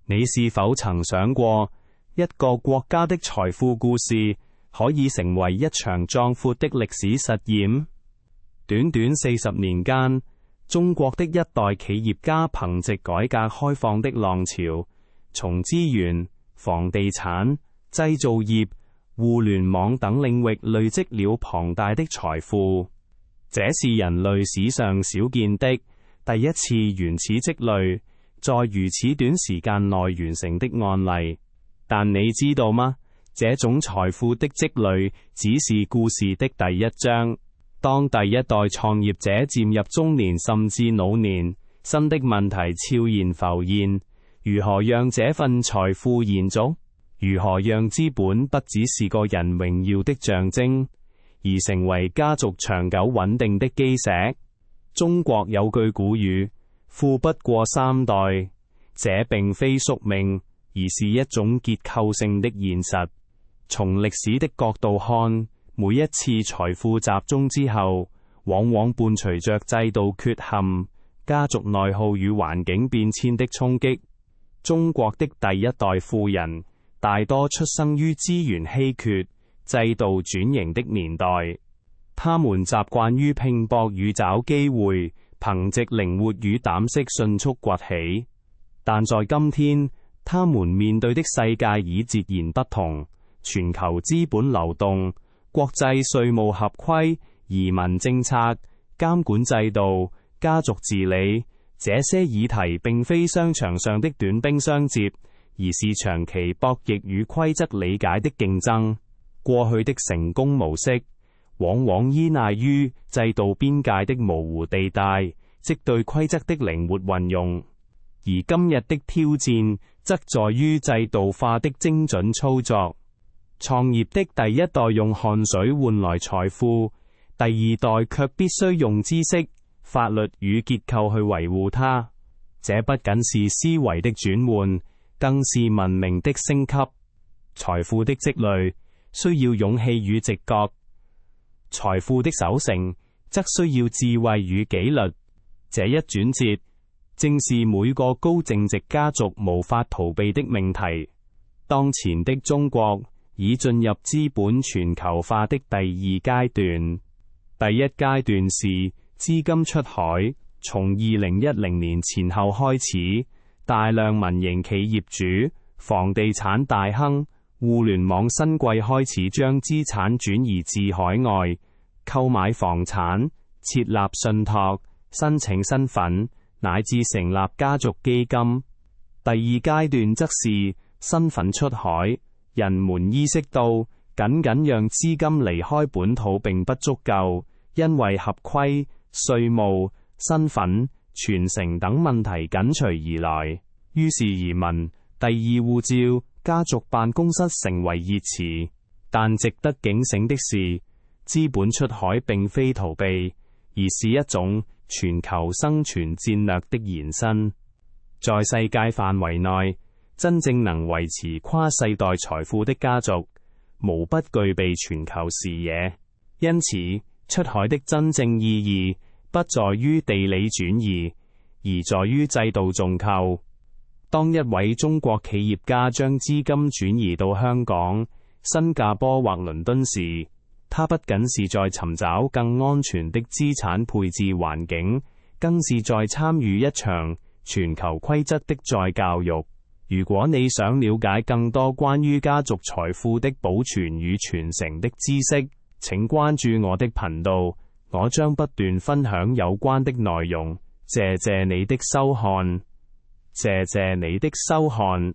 你是否曾想過，一個國家的財富故事可以成為一場壯闊的歷史實驗？短短40年間，中國的一代企業家憑借改革開放的浪潮，從資源、房地產、製造業、互聯網等領域累積了龐大的財富。這是人類史上少見的第一次原始積累，在如此短時間內完成的案例。但你知道嗎？這種財富的積累只是故事的第一章。當第一代創業者漸入中年甚至老年，新的問題悄然浮現：如何讓這份財富延續？如何讓資本不只是個人榮耀的象徵，而成為家族長久穩定的基石？中國有句古語：富不過三代。這並非宿命，而是一種結構性的現實。從歷史的角度看，每一次財富集中之後，往往伴隨着制度缺陷、家族內耗與環境變遷的衝擊。中國的第一代富人大多出生於資源稀缺、制度轉型的年代，他們習慣於拼搏與找機會，憑藉靈活與膽識迅速崛起。但在今天，他們面對的世界已截然不同，全球資本流動、國際稅務合規、移民政策、監管制度、家族治理，這些議題並非商場上的短兵相接，而是長期博弈與規則理解的競爭。過去的成功模式往往依賴於制度邊界的模糊地帶，即對規則的靈活運用。而今日的挑戰則在於制度化的精準操作。創業的第一代用汗水換來財富，第二代卻必須用知識、法律與結構去維護它。這不僅是思維的轉換，更是文明的升級。財富的積累需要勇氣與直覺，財富的守成則需要智慧與紀律。這一轉折正是每個高淨值家族無法逃避的命題。當前的中國已進入資本全球化的第二階段。第一階段是資金出海，從2010年前後開始，大量民營企業主、房地產大亨、互聯網新貴開始將資產轉移至海外，購買房產、設立信託、申請身份，乃至成立家族基金。第二階段則是身份出海，人們意識到僅僅讓資金離開本土並不足夠，因為合規、稅務、身份、傳承等問題緊隨而來，於是移民、第二護照、家族辦公室成為熱詞。但值得警醒的是，資本出海並非逃避，而是一種全球生存戰略的延伸。在世界範圍內，真正能維持跨世代財富的家族，無不具備全球視野。因此，出海的真正意義不在於地理轉移，而在於制度重構。當一位中國企業家將資金轉移到香港、新加坡或倫敦時，他不僅是在尋找更安全的資產配置環境，更是在參與一場全球規則的再教育。如果你想了解更多關於家族財富的保存與傳承的知識，請關注我的頻道，我將不斷分享有關的內容。謝謝你的收看，謝謝你的收看。